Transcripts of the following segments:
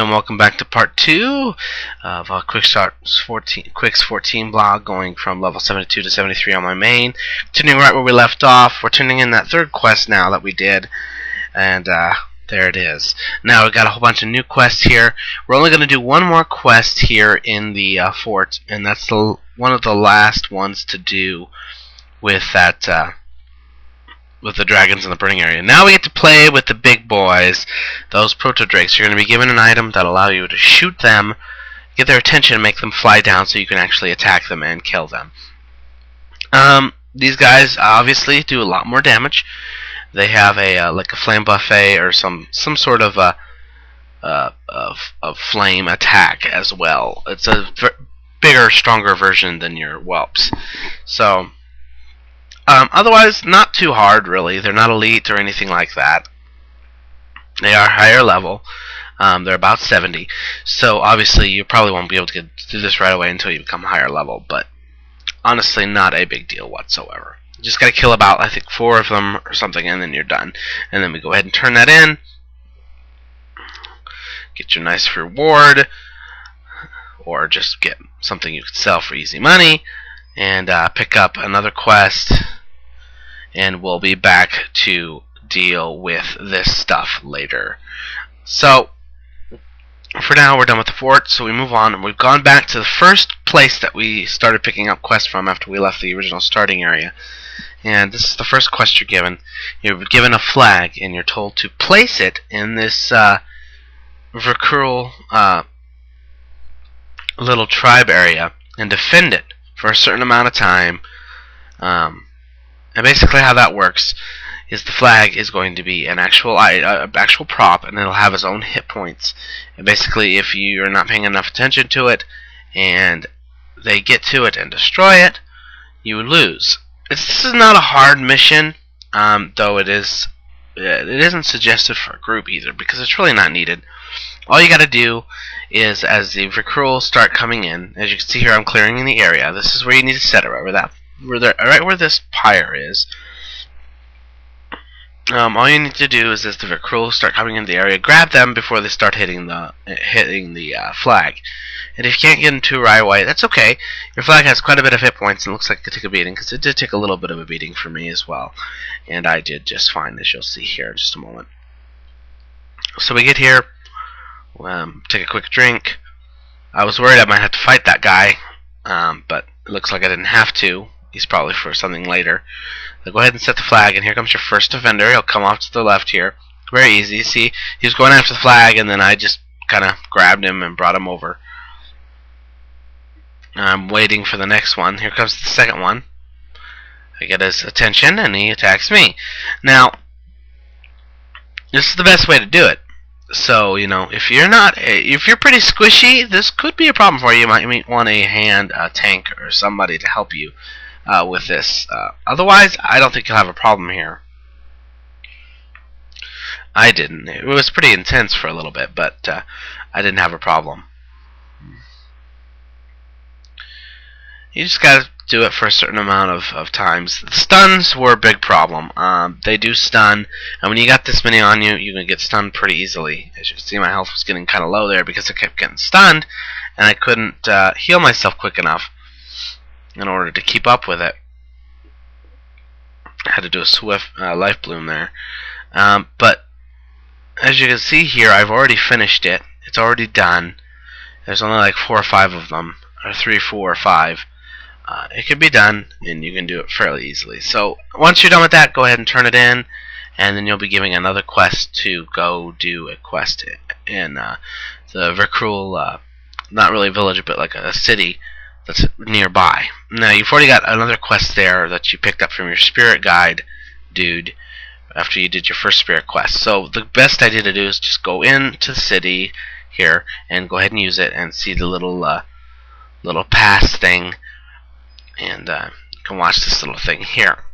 and welcome back to part 2 of Quicks14Blog, going from level 72 to 73 on my main. Continuing right where we left off, we're turning in that third quest now that we did, and there it is. Now we've got a whole bunch of new quests here. We're only going to do one more quest here in the fort, and that's one of the last ones to do with that with the dragons in the burning area. Now we get to play with the big boys, those proto-drakes. You're going to be given an item that'll allow you to shoot them, get their attention, and make them fly down so you can actually attack them and kill them. These guys obviously do a lot more damage. They have a like a flame buffet or some sort of a flame attack as well. It's a bigger, stronger version than your whelps. So otherwise, not too hard, really. They're not elite or anything like that. They are higher level. They're about 70. So, obviously, you probably won't be able to do this right away until you become higher level. But, honestly, not a big deal whatsoever. You just got to kill about, I think, 4 of them or something, and then you're done. And then we go ahead and turn that in. Get your nice reward. Or just get something you could sell for easy money. And pick up another quest. And we'll be back to deal with this stuff later. So, for now, we're done with the fort, so we move on. And we've gone back to the first place that we started picking up quests from after we left the original starting area. And this is the first quest you're given. You're given a flag, and you're told to place it in this Vercruel little tribe area and defend it for a certain amount of time. And basically how that works is the flag is going to be an actual prop, and it'll have its own hit points. And basically, if you're not paying enough attention to it, and they get to it and destroy it, you lose. This is not a hard mission, though it isn't suggested for a group either, because it's really not needed. All you got to do is, as the Vercruel start coming in, as you can see here, I'm clearing in the area. This is where you need to set it, right where this pyre is. All you need to do is, as the Vercruel start coming into the area, grab them before they start hitting the flag. And if you can't get them to right away, that's okay. Your flag has quite a bit of hit points, and it looks like it could take a beating, because it did take a little bit of a beating for me as well. And I did just fine, as you'll see here in just a moment. So we get here, take a quick drink. I was worried I might have to fight that guy, but it looks like I didn't have to. He's probably for something later. So go ahead and set the flag, and here comes your first defender. He'll come off to the left here. Very easy. See, he was going after the flag, and then I just kind of grabbed him and brought him over. I'm waiting for the next one. Here comes the second one. I get his attention, and he attacks me. Now, this is the best way to do it. So, you know, if you're pretty squishy, this could be a problem for you. You might want a tank, or somebody to help you with this. Otherwise, I don't think you'll have a problem here. I didn't. It was pretty intense for a little bit, but I didn't have a problem. You just gotta do it for a certain amount of times. The stuns were a big problem. They do stun, and when you got this many on you, you're going to get stunned pretty easily. As you can see, my health was getting kind of low there because I kept getting stunned, and I couldn't heal myself quick enough in order to keep up with it. I had to do a swift life bloom there. But as you can see here, I've already finished it. It's already done. There's only like 4 or 5 of them, or 3, 4, or 5. It can be done, and you can do it fairly easily. So once you're done with that, go ahead and turn it in, and then you'll be giving another quest to go do a quest in the Vercruel, not really a village, but like a city that's nearby. Now, you've already got another quest there that you picked up from your spirit guide dude after you did your first spirit quest. So the best idea to do is just go into the city here and go ahead and use it and see the little pass thing. And you can watch this little thing here.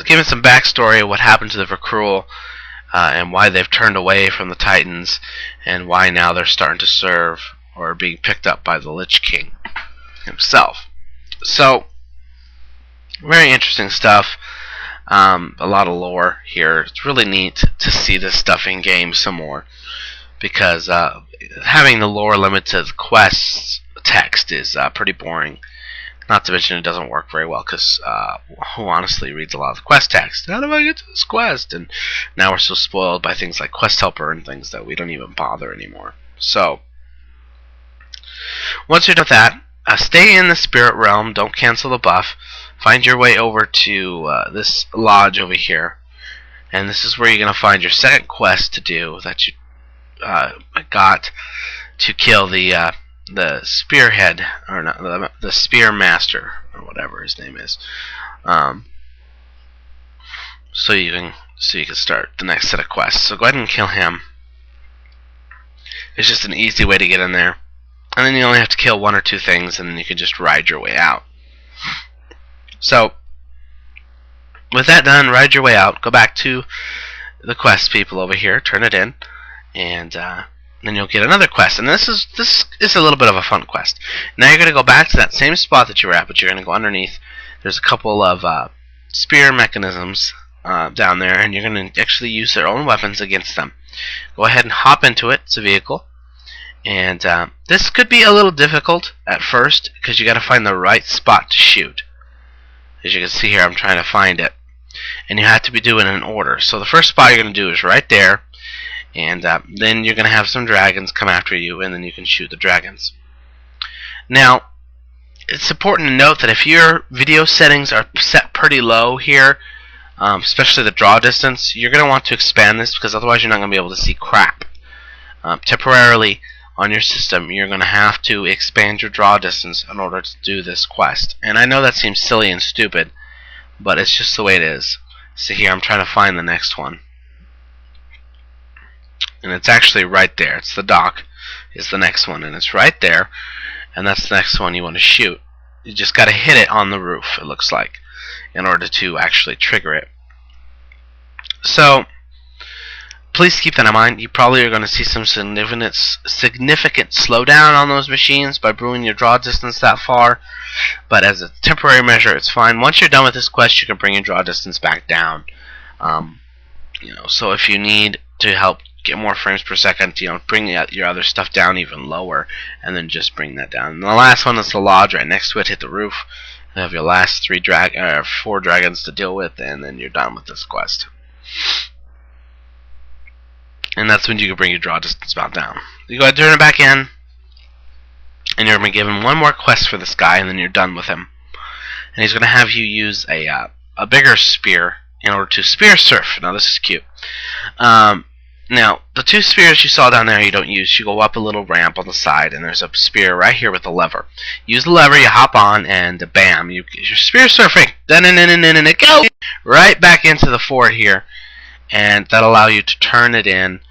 Giving some backstory of what happened to the Vercruel, and why they've turned away from the Titans, and why now they're starting to serve or being picked up by the Lich King himself. So, very interesting stuff. A lot of lore here. It's really neat to see this stuff in game some more. because having the lower limit to the quest text is pretty boring. Not to mention it doesn't work very well, because who honestly reads a lot of the quest text? How do I get to this quest? And now we're so spoiled by things like Quest Helper and things that we don't even bother anymore. So, once you're done with that, stay in the spirit realm. Don't cancel the buff. Find your way over to this lodge over here. And this is where you're going to find your second quest to do that you got to kill the spearhead, or not, the spear master, or whatever his name is. So you can start the next set of quests. So go ahead and kill him. It's just an easy way to get in there, and then you only have to kill 1 or 2 things, and then you can just ride your way out. So with that done, ride your way out. Go back to the quest people over here, turn it in, and then you'll get another quest. And this is a little bit of a fun quest. Now you're going to go back to that same spot that you were at, but you're going to go underneath. There's a couple of spear mechanisms down there, and you're going to actually use their own weapons against them. Go ahead and hop into it. It's a vehicle. And this could be a little difficult at first, because you got to find the right spot to shoot. As you can see here, I'm trying to find it. And you have to be doing it in order. So the first spot you're going to do is right there. And then you're going to have some dragons come after you, and then you can shoot the dragons. Now, it's important to note that if your video settings are set pretty low here, especially the draw distance, you're going to want to expand this, because otherwise you're not going to be able to see crap. Temporarily on your system, you're going to have to expand your draw distance in order to do this quest. And I know that seems silly and stupid, but it's just the way it is. So here, I'm trying to find the next one. And it's actually right there. It's the dock is the next one, and it's right there. And that's the next one you want to shoot. You just got to hit it on the roof, it looks like, in order to actually trigger it. So please keep that in mind. You probably are going to see some significant slowdown on those machines by brewing your draw distance that far. But as a temporary measure, it's fine. Once you're done with this quest, you can bring your draw distance back down. So if you need to help get more frames per second, bring your other stuff down even lower, and then just bring that down. And the last one is the lodge right next to it. Hit the roof. You have your last 4 dragons to deal with, and then you're done with this quest. And that's when you can bring your draw distance back down. You go ahead and turn it back in, and you're going to be given 1 more quest for this guy, and then you're done with him. And he's going to have you use a bigger spear in order to spear surf. Now this is cute. Now, the 2 spears you saw down there you don't use. You go up a little ramp on the side, and there's a spear right here with a lever. Use the lever, you hop on, and bam, you're spear surfing. Go right back into the fort here, and that'll allow you to turn it in,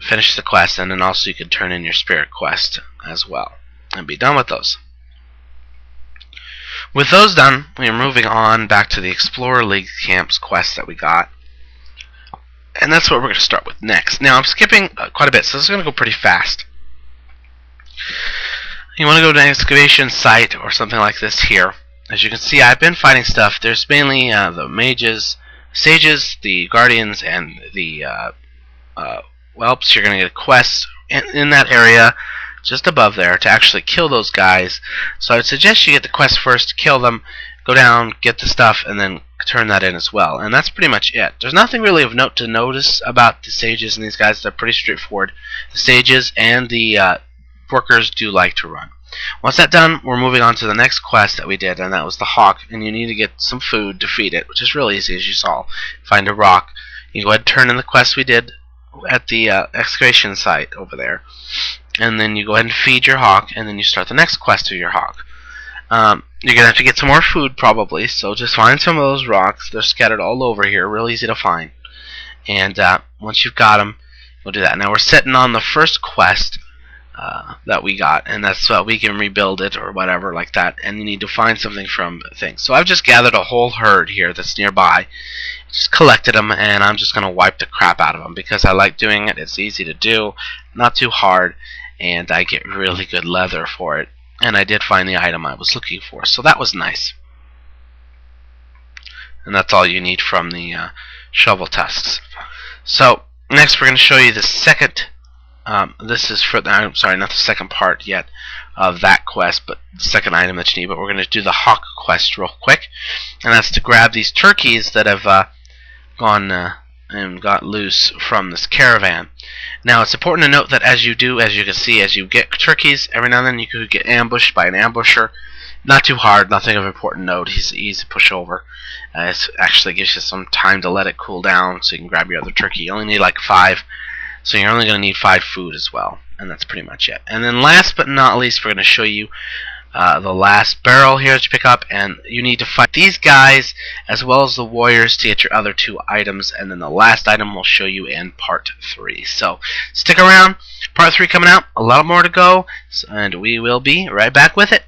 finish the quest, and then also you can turn in your spirit quest as well, and be done with those. With those done, we are moving on back to the Explorer League Camps quest that we got. And that's what we're going to start with next. Now, I'm skipping quite a bit, so this is going to go pretty fast. You want to go to an excavation site or something like this here. As you can see, I've been fighting stuff. There's mainly the mages, sages, the guardians, and the whelps. You're going to get a quest in that area just above there to actually kill those guys. So I would suggest you get the quest first, kill them, go down, get the stuff, and then turn that in as well. And that's pretty much it. There's nothing really of note to notice about the sages and these guys. They're pretty straightforward. The sages and the workers do like to run. Once that's done, we're moving on to the next quest that we did, and that was the hawk. And you need to get some food to feed it, which is really easy, as you saw. Find a rock. You go ahead and turn in the quest we did at the excavation site over there. And then you go ahead and feed your hawk, and then you start the next quest with your hawk. You're going to have to get some more food probably, so just find some of those rocks. They're scattered all over here, real easy to find. And once you've got them, we'll do that. Now we're sitting on the first quest that we got, and that's we can rebuild it or whatever like that, and you need to find something from things. So I've just gathered a whole herd here that's nearby, just collected them, and I'm just going to wipe the crap out of them because I like doing it. It's easy to do, not too hard, and I get really good leather for it. And I did find the item I was looking for, so that was nice. And that's all you need from the shovel tusks. So next we're going to show you the second this is for the, I'm sorry, not the second part yet of that quest, but the second item that you need. But we're going to do the hawk quest real quick, and that's to grab these turkeys that have gone and got loose from this caravan. Now it's important to note that as you can see, as you get turkeys, every now and then you could get ambushed by an ambusher. Not too hard, nothing of important note. He's easy to push over. It actually gives you some time to let it cool down so you can grab your other turkey. You only need like 5, so you're only going to need 5 food as well. And that's pretty much it. And then last but not least, we're going to show you the last barrel here that you pick up, and you need to fight these guys as well as the warriors to get your other 2 items, and then the last item we'll show you in part 3. So stick around, part 3 coming out, a lot more to go, and we will be right back with it.